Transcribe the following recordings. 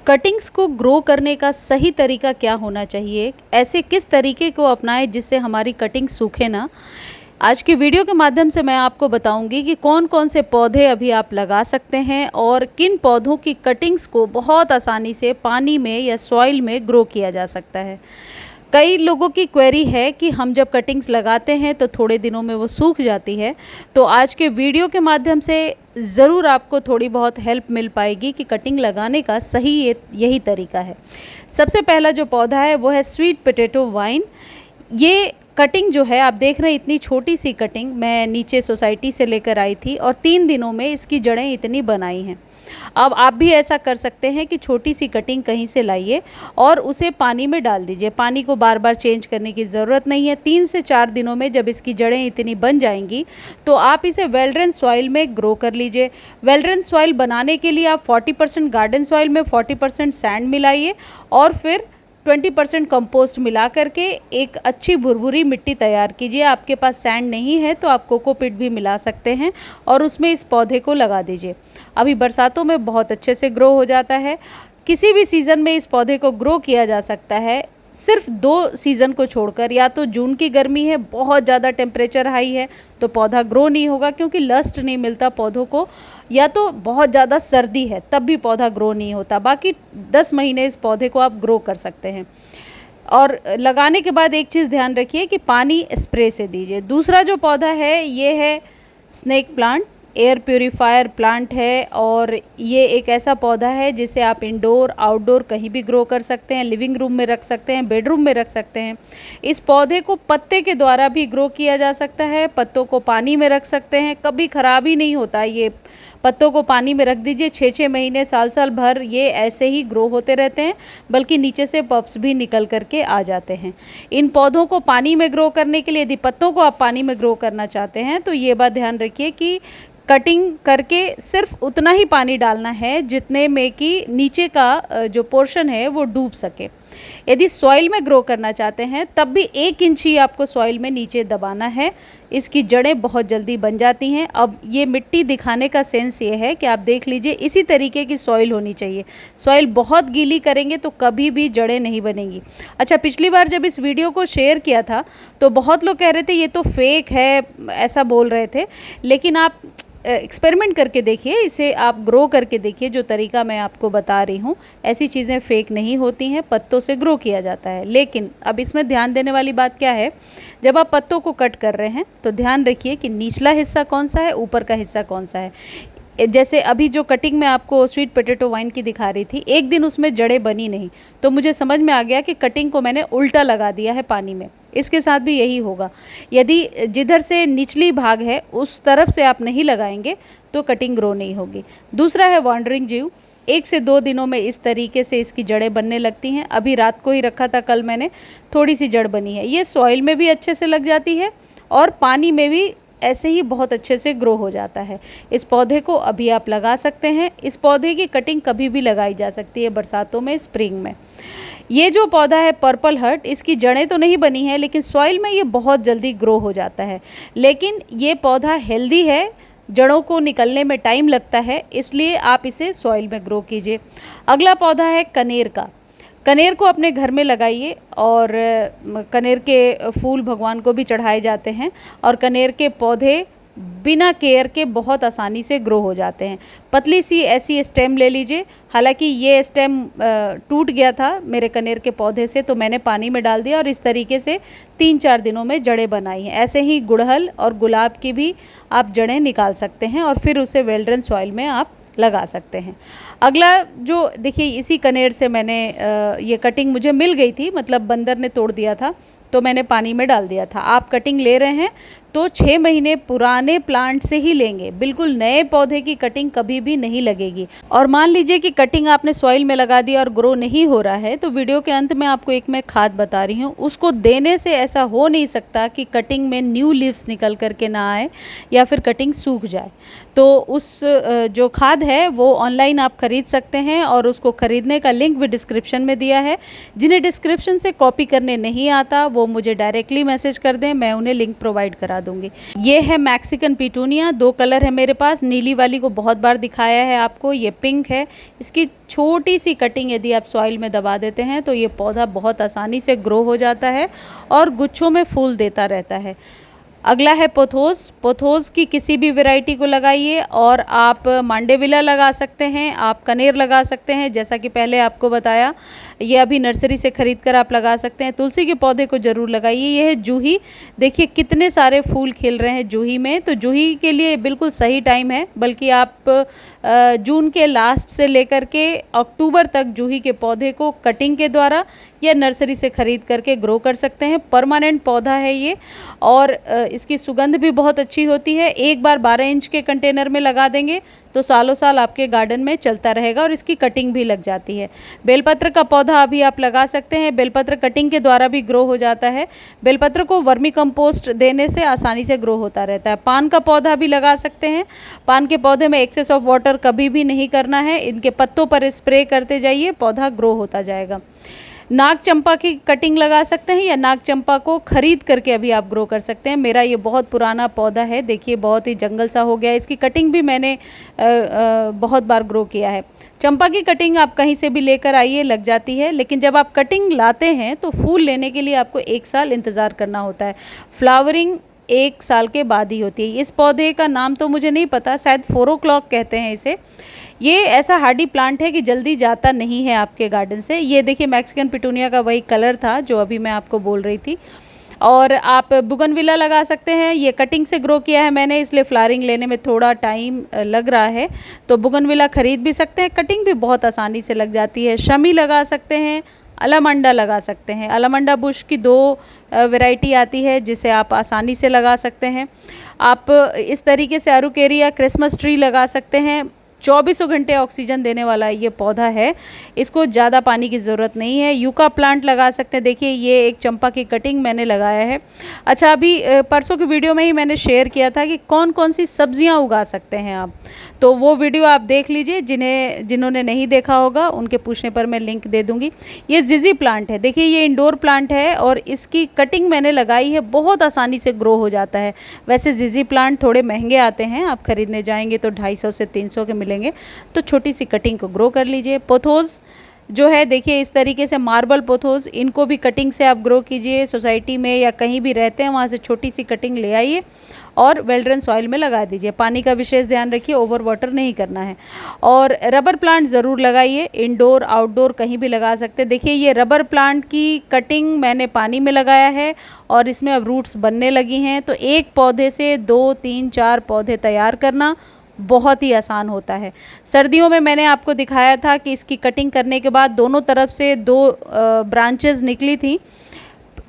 Cuttings को grow करने का सही तरीका क्या होना चाहिए, ऐसे किस तरीके को अपनाएं जिससे हमारी कटिंग सूखे ना। आज की वीडियो के माध्यम से मैं आपको बताऊंगी कि कौन कौन से पौधे अभी आप लगा सकते हैं और किन पौधों की कटिंग्स को बहुत आसानी से पानी में या सॉइल में ग्रो किया जा सकता है। कई लोगों की क्वेरी है कि हम जब कटिंग्स लगाते हैं तो थोड़े दिनों में वो सूख जाती है। तो आज के वीडियो के माध्यम से ज़रूर आपको थोड़ी बहुत हेल्प मिल पाएगी कि कटिंग लगाने का सही यही तरीका है। सबसे पहला जो पौधा है वो है स्वीट पोटैटो वाइन। ये कटिंग जो है आप देख रहे हैं, इतनी छोटी सी कटिंग मैं नीचे सोसाइटी से लेकर आई थी और 3 दिनों में इसकी जड़ें इतनी बनाई हैं। अब आप भी ऐसा कर सकते हैं कि छोटी सी कटिंग कहीं से लाइए और उसे पानी में डाल दीजिए। पानी को बार बार चेंज करने की ज़रूरत नहीं है। 3 से 4 दिनों में जब इसकी जड़ें इतनी बन जाएंगी तो आप इसे वेल ड्रेन सॉइल में ग्रो कर लीजिए। वेल ड्रेन सॉइल बनाने के लिए आप 40% गार्डन सॉइल में 40% सैंड मिलाइए और फिर 20% कंपोस्ट मिला करके एक अच्छी भुरभुरी मिट्टी तैयार कीजिए। आपके पास सैंड नहीं है तो आप कोकोपीट भी मिला सकते हैं और उसमें इस पौधे को लगा दीजिए। अभी बरसातों में बहुत अच्छे से ग्रो हो जाता है। किसी भी सीज़न में इस पौधे को ग्रो किया जा सकता है, सिर्फ 2 सीज़न को छोड़कर। या तो जून की गर्मी है, बहुत ज़्यादा टेम्परेचर हाई है तो पौधा ग्रो नहीं होगा क्योंकि लस्ट नहीं मिलता पौधों को, या तो बहुत ज़्यादा सर्दी है तब भी पौधा ग्रो नहीं होता। बाकी 10 महीने इस पौधे को आप ग्रो कर सकते हैं। और लगाने के बाद एक चीज़ ध्यान रखिए कि पानी स्प्रे से दीजिए। दूसरा जो पौधा है ये है snake plant. Air purifier plant है और ये एक ऐसा पौधा है जिसे आप इंडोर आउटडोर कहीं भी ग्रो कर सकते हैं। लिविंग रूम में रख सकते हैं, बेडरूम में रख सकते हैं। इस पौधे को पत्ते के द्वारा भी ग्रो किया जा सकता है। पत्तों को पानी में रख सकते हैं, कभी ख़राब ही नहीं होता। ये पत्तों को पानी में रख दीजिए, 6-6 महीने साल भर ये ऐसे ही ग्रो होते रहते हैं, बल्कि नीचे से पप्स भी निकल करके आ जाते हैं। इन पौधों को पानी में ग्रो करने के लिए, यदि पत्तों को आप पानी में ग्रो करना चाहते हैं तो ये बात ध्यान रखिए कि कटिंग करके सिर्फ उतना ही पानी डालना है जितने में कि नीचे का जो पोर्शन है वो डूब सके। यदि सॉइल में ग्रो करना चाहते हैं तब भी 1 इंच ही आपको सॉइल में नीचे दबाना है। इसकी जड़ें बहुत जल्दी बन जाती हैं। अब ये मिट्टी दिखाने का सेंस ये है कि आप देख लीजिए, इसी तरीके की सॉइल होनी चाहिए। सॉइल बहुत गीली करेंगे तो कभी भी जड़ें नहीं बनेंगी। अच्छा, पिछली बार जब इस वीडियो को शेयर किया था तो बहुत लोग कह रहे थे ये तो फेक है, ऐसा बोल रहे थे। लेकिन आप एक्सपेरिमेंट करके देखिए, इसे आप ग्रो करके देखिए। जो तरीका मैं आपको बता रही हूँ, ऐसी चीज़ें फेक नहीं होती हैं, पत्तों से ग्रो किया जाता है। लेकिन अब इसमें ध्यान देने वाली बात क्या है, जब आप पत्तों को कट कर रहे हैं तो ध्यान रखिए कि निचला हिस्सा कौन सा है, ऊपर का हिस्सा कौन सा है। जैसे अभी जो कटिंग मैं आपको स्वीट पोटैटो वाइन की दिखा रही थी, एक दिन उसमें जड़ें बनी नहीं तो मुझे समझ में आ गया कि कटिंग को मैंने उल्टा लगा दिया है पानी में। इसके साथ भी यही होगा। यदि जिधर से निचली भाग है उस तरफ से आप नहीं लगाएंगे तो कटिंग ग्रो नहीं होगी। दूसरा है वॉन्डरिंग जीव। 1 से 2 दिनों में इस तरीके से इसकी जड़ें बनने लगती हैं। अभी रात को ही रखा था, कल मैंने, थोड़ी सी जड़ बनी है। ये सॉइल में भी अच्छे से लग जाती है और पानी में भी ऐसे ही बहुत अच्छे से ग्रो हो जाता है। इस पौधे को अभी आप लगा सकते हैं। इस पौधे की कटिंग कभी भी लगाई जा सकती है, बरसातों में, स्प्रिंग में। ये जो पौधा है पर्पल हर्ट, इसकी जड़ें तो नहीं बनी हैं लेकिन सॉइल में ये बहुत जल्दी ग्रो हो जाता है। लेकिन ये पौधा हेल्दी है, जड़ों को निकलने में टाइम लगता है, इसलिए आप इसे सॉइल में ग्रो कीजिए। अगला पौधा है कनेर का। कनेर को अपने घर में लगाइए और कनेर के फूल भगवान को भी चढ़ाए जाते हैं और कनेर के पौधे बिना केयर के बहुत आसानी से ग्रो हो जाते हैं। पतली सी ऐसी स्टेम ले लीजिए। हालांकि ये स्टेम टूट गया था मेरे कनेर के पौधे से तो मैंने पानी में डाल दिया और इस तरीके से 3-4 दिनों में जड़ें बनाई हैं। ऐसे ही गुड़हल और गुलाब की भी आप जड़ें निकाल सकते हैं और फिर उसे वेल ड्रेन सॉइल में आप लगा सकते हैं। अगला जो देखिए, इसी कनेर से मैंने ये कटिंग मुझे मिल गई थी, मतलब बंदर ने तोड़ दिया था तो मैंने पानी में डाल दिया था। आप कटिंग ले रहे हैं तो 6 महीने पुराने प्लांट से ही लेंगे, बिल्कुल नए पौधे की कटिंग कभी भी नहीं लगेगी। और मान लीजिए कि कटिंग आपने सॉइल में लगा दी और ग्रो नहीं हो रहा है तो वीडियो के अंत में आपको एक मैं खाद बता रही हूँ, उसको देने से ऐसा हो नहीं सकता कि कटिंग में न्यू लीव्स निकल करके ना आए या फिर कटिंग सूख जाए। तो उस जो खाद है वो ऑनलाइन आप खरीद सकते हैं और उसको खरीदने का लिंक भी डिस्क्रिप्शन में दिया है। जिन्हें डिस्क्रिप्शन से कॉपी करने नहीं आता वो मुझे डायरेक्टली मैसेज कर दें, मैं उन्हें लिंक प्रोवाइड करा बता दूंगी। ये है मैक्सिकन पिटूनिया, 2 कलर है मेरे पास। नीली वाली को बहुत बार दिखाया है आपको, ये पिंक है। इसकी छोटी सी कटिंग यदि आप सॉइल में दबा देते हैं तो ये पौधा बहुत आसानी से ग्रो हो जाता है और गुच्छों में फूल देता रहता है। अगला है पोथोस। पोथोस की किसी भी वैरायटी को लगाइए, और आप मांडेविला लगा सकते हैं, आप कनेर लगा सकते हैं, जैसा कि पहले आपको बताया। ये अभी नर्सरी से ख़रीद कर आप लगा सकते हैं। तुलसी के पौधे को ज़रूर लगाइए। ये है जूही, देखिए कितने सारे फूल खिल रहे हैं जूही में। तो जूही के लिए बिल्कुल सही टाइम है, बल्कि आप जून के लास्ट से लेकर के अक्टूबर तक जूही के पौधे को कटिंग के द्वारा या नर्सरी से ख़रीद करके ग्रो कर सकते हैं। परमानेंट पौधा है ये, और इसकी सुगंध भी बहुत अच्छी होती है। एक बार 12 इंच के कंटेनर में लगा देंगे तो सालों साल आपके गार्डन में चलता रहेगा, और इसकी कटिंग भी लग जाती है। बेलपत्र का पौधा अभी आप लगा सकते हैं, बेलपत्र कटिंग के द्वारा भी ग्रो हो जाता है। बेलपत्र को वर्मी कंपोस्ट देने से आसानी से ग्रो होता रहता है। पान का पौधा भी लगा सकते हैं। पान के पौधे में एक्सेस ऑफ वाटर कभी भी नहीं करना है, इनके पत्तों पर स्प्रे करते जाइए, पौधा ग्रो होता जाएगा। नाग चंपा की कटिंग लगा सकते हैं, या नाग चंपा को खरीद करके अभी आप ग्रो कर सकते हैं। मेरा ये बहुत पुराना पौधा है, देखिए बहुत ही जंगल सा हो गया। इसकी कटिंग भी मैंने बहुत बार ग्रो किया है। चंपा की कटिंग आप कहीं से भी लेकर आइए, लग जाती है, लेकिन जब आप कटिंग लाते हैं तो फूल लेने के लिए आपको 1 साल इंतज़ार करना होता है। फ्लावरिंग 1 साल के बाद ही होती है। इस पौधे का नाम तो मुझे नहीं पता, शायद 4 o'clock कहते हैं इसे। ये ऐसा हार्डी प्लांट है कि जल्दी जाता नहीं है आपके गार्डन से। ये देखिए मैक्सिकन पिटूनिया का वही कलर था जो अभी मैं आपको बोल रही थी। और आप बुगनविला लगा सकते हैं। ये कटिंग से ग्रो किया है मैंने, इसलिए फ्लावरिंग लेने में थोड़ा टाइम लग रहा है। तो बुगनविला खरीद भी सकते हैं, कटिंग भी बहुत आसानी से लग जाती है। शमी लगा सकते हैं, अलामंडा लगा सकते हैं। अलामंडा बुश की 2 वैरायटी आती है जिसे आप आसानी से लगा सकते हैं। आप इस तरीके से अरुकेरिया क्रिसमस ट्री लगा सकते हैं। 24 घंटे ऑक्सीजन देने वाला ये पौधा है, इसको ज़्यादा पानी की ज़रूरत नहीं है। यूका प्लांट लगा सकते हैं। देखिए ये एक चंपा की कटिंग मैंने लगाया है। अच्छा, अभी परसों की वीडियो में ही मैंने शेयर किया था कि कौन कौन सी सब्जियां उगा सकते हैं आप, तो वो वीडियो आप देख लीजिए। जिन्होंने नहीं देखा होगा उनके पूछने पर मैं लिंक दे दूँगी। ये जिजी प्लांट है, देखिए ये इंडोर प्लांट है और इसकी कटिंग मैंने लगाई है, बहुत आसानी से ग्रो हो जाता है। वैसे जिजी प्लांट थोड़े महंगे आते हैं, आप खरीदने जाएंगे तो 250 से 300 के मिलेंगे। तो छोटी सी कटिंग को ग्रो कर लीजिए। पोथोस जो है देखिए इस तरीके से मार्बल पोथोस, इनको भी कटिंग से आप ग्रो कीजिए। सोसाइटी में या कहीं भी रहते हैं वहाँ से छोटी सी कटिंग ले आइए और वेल ड्रेन सॉइल में लगा दीजिए। पानी का विशेष ध्यान रखिए, ओवर वाटर नहीं करना है। और रबर प्लांट ज़रूर लगाइए, इंडोर आउटडोर कहीं भी लगा सकते हैं। देखिए ये रबर प्लांट की कटिंग मैंने पानी में लगाया है और इसमें अब रूट्स बनने लगी हैं। तो एक पौधे से 2, 3, 4 पौधे तैयार करना बहुत ही आसान होता है। सर्दियों में मैंने आपको दिखाया था कि इसकी कटिंग करने के बाद दोनों तरफ से 2 ब्रांचेस निकली थी।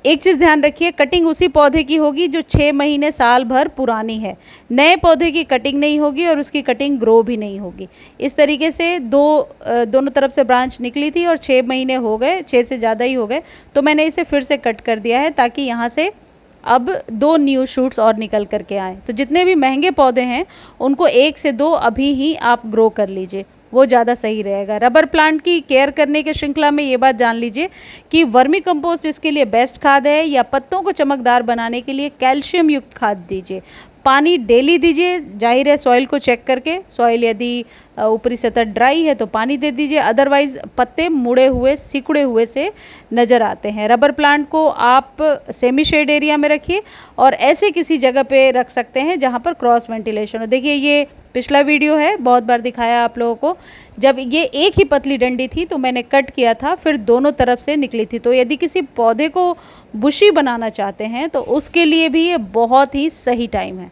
एक चीज़ ध्यान रखिए, कटिंग उसी पौधे की होगी जो 6 महीने साल भर पुरानी है। नए पौधे की कटिंग नहीं होगी और उसकी कटिंग ग्रो भी नहीं होगी। इस तरीके से दोनों तरफ से ब्रांच निकली थी और 6 महीने हो गए, 6 से ज़्यादा ही हो गए, तो मैंने इसे फिर से कट कर दिया है ताकि यहाँ से अब 2 न्यू शूट्स और निकल करके आए। तो जितने भी महंगे पौधे हैं उनको 1 से 2 अभी ही आप ग्रो कर लीजिए, वो ज़्यादा सही रहेगा। रबर प्लांट की केयर करने के श्रृंखला में ये बात जान लीजिए कि वर्मी कंपोस्ट इसके लिए बेस्ट खाद है, या पत्तों को चमकदार बनाने के लिए कैल्शियम युक्त खाद दीजिए। पानी डेली दीजिए, जाहिर है सॉइल को चेक करके। सॉइल यदि ऊपरी सतह ड्राई है तो पानी दे दीजिए, अदरवाइज़ पत्ते मुड़े हुए सिकुड़े हुए से नज़र आते हैं। रबर प्लांट को आप सेमी शेड एरिया में रखिए और ऐसे किसी जगह पे रख सकते हैं जहाँ पर क्रॉस वेंटिलेशन हो। देखिए ये पिछला वीडियो है, बहुत बार दिखाया आप लोगों को। जब ये एक ही पतली डंडी थी तो मैंने कट किया था, फिर दोनों तरफ से निकली थी। तो यदि किसी पौधे को बुशी बनाना चाहते हैं तो उसके लिए भी ये बहुत ही सही टाइम है।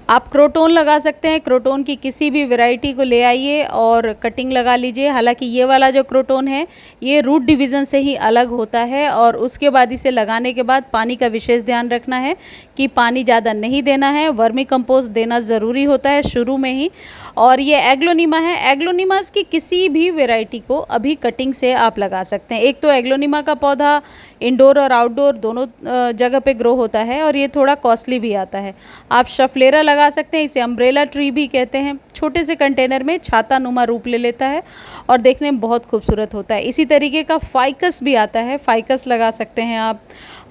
आप क्रोटोन लगा सकते हैं। क्रोटोन की किसी भी वैरायटी को ले आइए और कटिंग लगा लीजिए। हालांकि ये वाला जो क्रोटोन है ये रूट डिवीज़न से ही अलग होता है, और उसके बाद इसे लगाने के बाद पानी का विशेष ध्यान रखना है कि पानी ज़्यादा नहीं देना है। वर्मी कंपोस्ट देना ज़रूरी होता है शुरू में ही। और ये एग्लोनिमा है, एग्लोनिमास की किसी भी वैरायटी को अभी कटिंग से आप लगा सकते हैं। एक तो एग्लोनिमा का पौधा इंडोर और आउटडोर दोनों जगह पे ग्रो होता है और ये थोड़ा कॉस्टली भी आता है। आप शफलेरा लगा सकते हैं, इसे अम्ब्रेला ट्री भी कहते हैं। छोटे से कंटेनर में छाता नुमा रूप ले लेता है और देखने में बहुत खूबसूरत होता है। इसी तरीके का फाइकस भी आता है, फाइकस लगा सकते हैं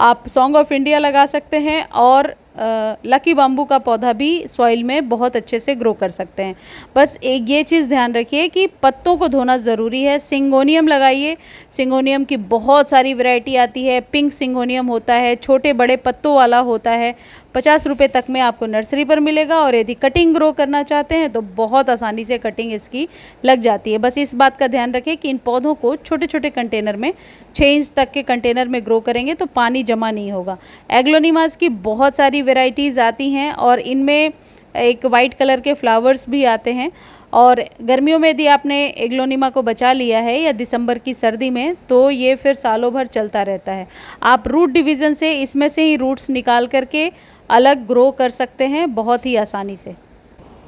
आप सॉन्ग ऑफ इंडिया लगा सकते हैं। और लकी बाम्बू का पौधा भी सॉइल में बहुत अच्छे से ग्रो कर सकते हैं। बस एक ये चीज़ ध्यान रखिए कि पत्तों को धोना ज़रूरी है। सिंगोनियम लगाइए। सिंगोनियम की बहुत सारी वैरायटी आती है। पिंक सिंगोनियम होता है, छोटे बड़े पत्तों वाला होता है, 50 रुपये तक में आपको नर्सरी पर मिलेगा। और यदि कटिंग ग्रो करना चाहते हैं तो बहुत आसानी से कटिंग इसकी लग जाती है। बस इस बात का ध्यान रखें कि इन पौधों को छोटे छोटे कंटेनर में, 6 इंच तक के कंटेनर में ग्रो करेंगे तो पानी जमा नहीं होगा। एग्लोनिमास की बहुत सारी वेराइटीज़ आती हैं और इनमें एक वाइट कलर के फ्लावर्स भी आते हैं। और गर्मियों में यदि आपने एग्लोनिमा को बचा लिया है या दिसंबर की सर्दी में, तो ये फिर सालों भर चलता रहता है। आप रूट डिवीज़न से इसमें से ही रूट्स निकाल करके अलग ग्रो कर सकते हैं बहुत ही आसानी से।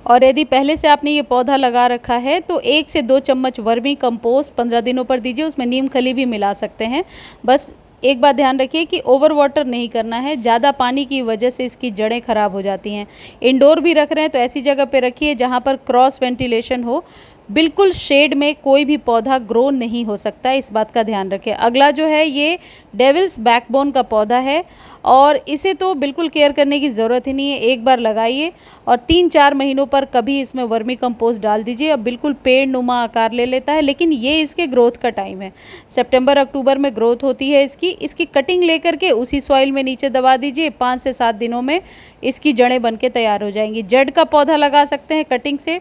और यदि पहले से आपने ये पौधा लगा रखा है तो 1 से 2 चम्मच वर्मी कंपोस्ट 15 दिनों पर दीजिए। उसमें नीम खली भी मिला सकते हैं। बस एक बात ध्यान रखिए कि ओवर वाटर नहीं करना है। ज़्यादा पानी की वजह से इसकी जड़ें खराब हो जाती हैं। इंडोर भी रख रहे हैं तो ऐसी जगह पे रखिए जहाँ पर क्रॉस वेंटिलेशन हो। बिल्कुल शेड में कोई भी पौधा ग्रो नहीं हो सकता, इस बात का ध्यान रखें। अगला जो है ये डेविल्स बैकबोन का पौधा है और इसे तो बिल्कुल केयर करने की ज़रूरत ही नहीं है। एक बार लगाइए और 3-4 महीनों पर कभी इसमें वर्मी कंपोस्ट डाल दीजिए। अब बिल्कुल पेड़ नुमा आकार ले लेता है, लेकिन ये इसके ग्रोथ का टाइम है। सितंबर अक्टूबर में ग्रोथ होती है इसकी कटिंग लेकर के उसी सॉइल में नीचे दबा दीजिए। 5 से 7 दिनों में इसकी जड़ें बन के तैयार हो जाएंगी। जड़ का पौधा लगा सकते हैं कटिंग से।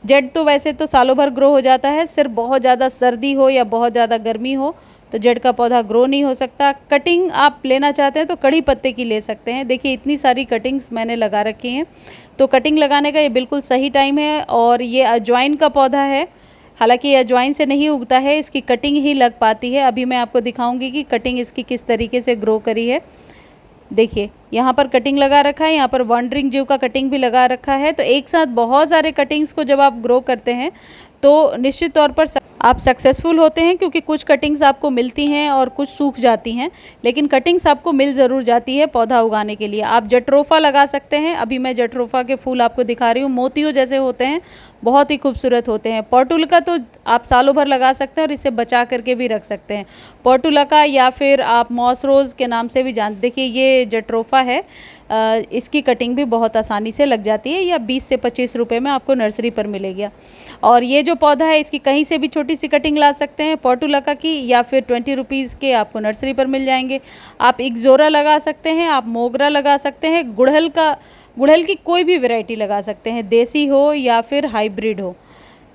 जड़ तो वैसे तो सालों भर ग्रो हो जाता है, सिर्फ बहुत ज़्यादा सर्दी हो या बहुत ज़्यादा गर्मी हो तो जड़ का पौधा ग्रो नहीं हो सकता। कटिंग आप लेना चाहते हैं तो कड़ी पत्ते की ले सकते हैं। देखिए इतनी सारी कटिंग्स मैंने लगा रखी हैं, तो कटिंग लगाने का ये बिल्कुल सही टाइम है। और ये अजवाइन का पौधा है, हालांकि ये अजवाइन से नहीं उगता है, इसकी कटिंग ही लग पाती है। अभी मैं आपको दिखाऊंगी कि कटिंग इसकी किस तरीके से ग्रो करी है। देखिए यहाँ पर कटिंग लगा रखा है, यहाँ पर वॉन्डरिंग जीव का कटिंग भी लगा रखा है। तो एक साथ बहुत सारे कटिंग्स को जब आप ग्रो करते हैं तो निश्चित तौर पर आप सक्सेसफुल होते हैं, क्योंकि कुछ कटिंग्स आपको मिलती हैं और कुछ सूख जाती हैं, लेकिन कटिंग्स आपको मिल ज़रूर जाती है पौधा उगाने के लिए। आप जट्रोफा लगा सकते हैं। अभी मैं जट्रोफा के फूल आपको दिखा रही हूँ, मोतियों जैसे होते हैं, बहुत ही खूबसूरत होते हैं। पोर्टुलका तो आप सालों भर लगा सकते हैं और इसे बचा करके भी रख सकते हैं। पोर्टुलका या फिर आप मॉस रोज़ के नाम से भी जानते। देखिए ये जट्रोफा है, इसकी कटिंग भी बहुत आसानी से लग जाती है, या 20 से 25 रुपये में आपको नर्सरी पर मिलेगा। और ये जो पौधा है इसकी कहीं से भी छोटी सी कटिंग ला सकते हैं पोर्टुलका की, या फिर 20 रुपीज़ के आपको नर्सरी पर मिल जाएंगे। आप इक्ज़ोरा लगा सकते हैं, आप मोगरा लगा सकते हैं, गुड़हल की कोई भी वैरायटी लगा सकते हैं, देसी हो या फिर हाइब्रिड हो,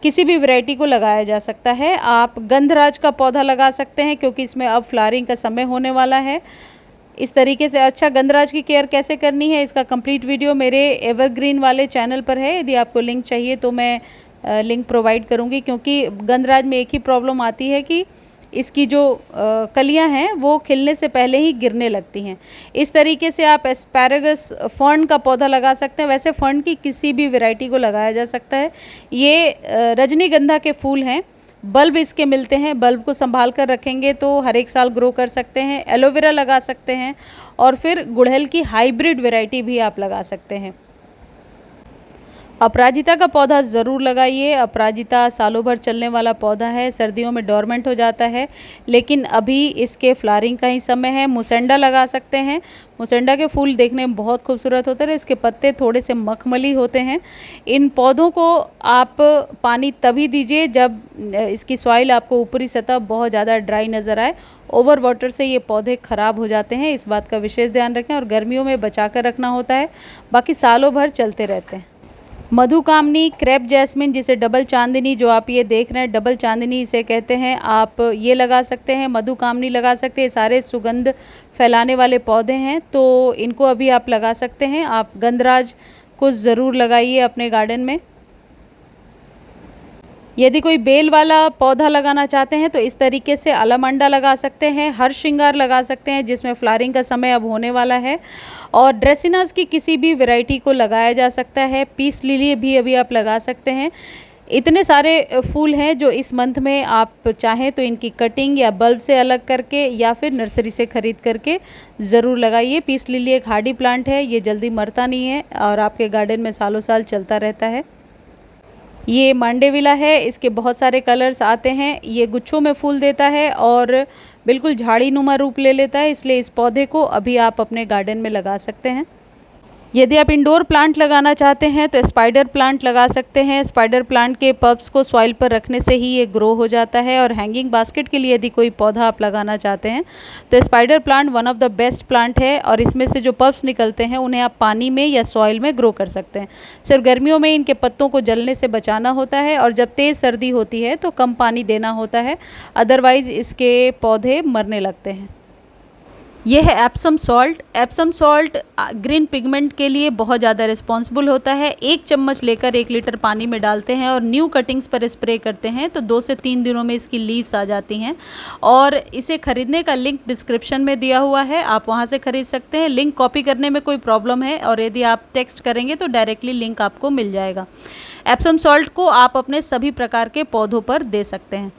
किसी भी वैरायटी को लगाया जा सकता है। आप गंधराज का पौधा लगा सकते हैं, क्योंकि इसमें अब फ्लावरिंग का समय होने वाला है। इस तरीके से अच्छा गंधराज की केयर कैसे करनी है इसका कंप्लीट वीडियो मेरे एवरग्रीन वाले चैनल पर है। यदि आपको लिंक चाहिए तो मैं लिंक प्रोवाइड करूंगी, क्योंकि गंधराज में एक ही प्रॉब्लम आती है कि इसकी जो कलियां हैं वो खिलने से पहले ही गिरने लगती हैं। इस तरीके से आप एस्पैरागस फर्न का पौधा लगा सकते हैं। वैसे फर्न की किसी भी वैरायटी को लगाया जा सकता है। ये रजनीगंधा के फूल हैं, बल्ब इसके मिलते हैं। बल्ब को संभाल कर रखेंगे तो हर एक साल ग्रो कर सकते हैं। एलोवेरा लगा सकते हैं, और फिर गुड़हल की हाइब्रिड वैरायटी भी आप लगा सकते हैं। अपराजिता का पौधा ज़रूर लगाइए। अपराजिता सालों भर चलने वाला पौधा है, सर्दियों में डोरमेंट हो जाता है, लेकिन अभी इसके फ्लावरिंग का ही समय है। मुसेंडा लगा सकते हैं। मुसेंडा के फूल देखने में बहुत खूबसूरत होते हैं, इसके पत्ते थोड़े से मखमली होते हैं। इन पौधों को आप पानी तभी दीजिए जब इसकी सॉइल आपको ऊपरी सतह बहुत ज़्यादा ड्राई नज़र आए। ओवर वाटर से ये पौधे ख़राब हो जाते हैं, इस बात का विशेष ध्यान रखें। और गर्मियों में बचा कर रखना होता है, बाकी सालों भर चलते रहते हैं। मधुकामनी, क्रेप जैस्मिन, जिसे डबल चांदनी जो आप ये देख रहे हैं, डबल चांदनी इसे कहते हैं, आप ये लगा सकते हैं। मधुकामनी लगा सकते हैं। सारे सुगंध फैलाने वाले पौधे हैं, तो इनको अभी आप लगा सकते हैं। आप गंधराज को ज़रूर लगाइए अपने गार्डन में। यदि कोई बेल वाला पौधा लगाना चाहते हैं तो इस तरीके से अलमंडा लगा सकते हैं। हर श्रृंगार लगा सकते हैं, जिसमें फ्लावरिंग का समय अब होने वाला है। और ड्रेसिनास की किसी भी वैरायटी को लगाया जा सकता है। पीस लिली भी अभी आप लगा सकते हैं। इतने सारे फूल हैं जो इस मंथ में आप चाहें तो इनकी कटिंग या बल्ब से अलग करके या फिर नर्सरी से ख़रीद करके ज़रूर लगाइए। पीस लिली एक हार्डी प्लांट है, ये जल्दी मरता नहीं है और आपके गार्डन में सालों साल चलता रहता है। ये मांडेविला है, इसके बहुत सारे कलर्स आते हैं। ये गुच्छों में फूल देता है और बिल्कुल झाड़ी नुमा रूप ले लेता है, इसलिए इस पौधे को अभी आप अपने गार्डन में लगा सकते हैं। यदि आप इंडोर प्लांट लगाना चाहते हैं तो स्पाइडर प्लांट लगा सकते हैं। स्पाइडर प्लांट के पल्प्स को सॉइल पर रखने से ही ये ग्रो हो जाता है। और हैंगिंग बास्केट के लिए यदि कोई पौधा आप लगाना चाहते हैं तो spider plant one of the best plant है, और इसमें से जो पल्प्स निकलते हैं उन्हें आप पानी में या सॉइल में ग्रो कर सकते हैं। सिर्फ गर्मियों में इनके पत्तों को जलने से बचाना होता है, और जब तेज़ सर्दी होती है तो कम पानी देना होता है, अदरवाइज़ इसके पौधे मरने लगते हैं। यह है Epsom salt. Epsom salt green pigment के लिए बहुत ज़्यादा रिस्पॉन्सिबल होता है। 1 चम्मच लेकर 1 लीटर पानी में डालते हैं और न्यू कटिंग्स पर स्प्रे करते हैं तो 2 से 3 दिनों में इसकी लीव्स आ जाती हैं। और इसे खरीदने का लिंक डिस्क्रिप्शन में दिया हुआ है, आप वहां से खरीद सकते हैं। लिंक कॉपी करने में कोई प्रॉब्लम है और यदि आप टेक्स्ट करेंगे तो डायरेक्टली लिंक आपको मिल जाएगा। एप्सम सॉल्ट को आप अपने सभी प्रकार के पौधों पर दे सकते हैं।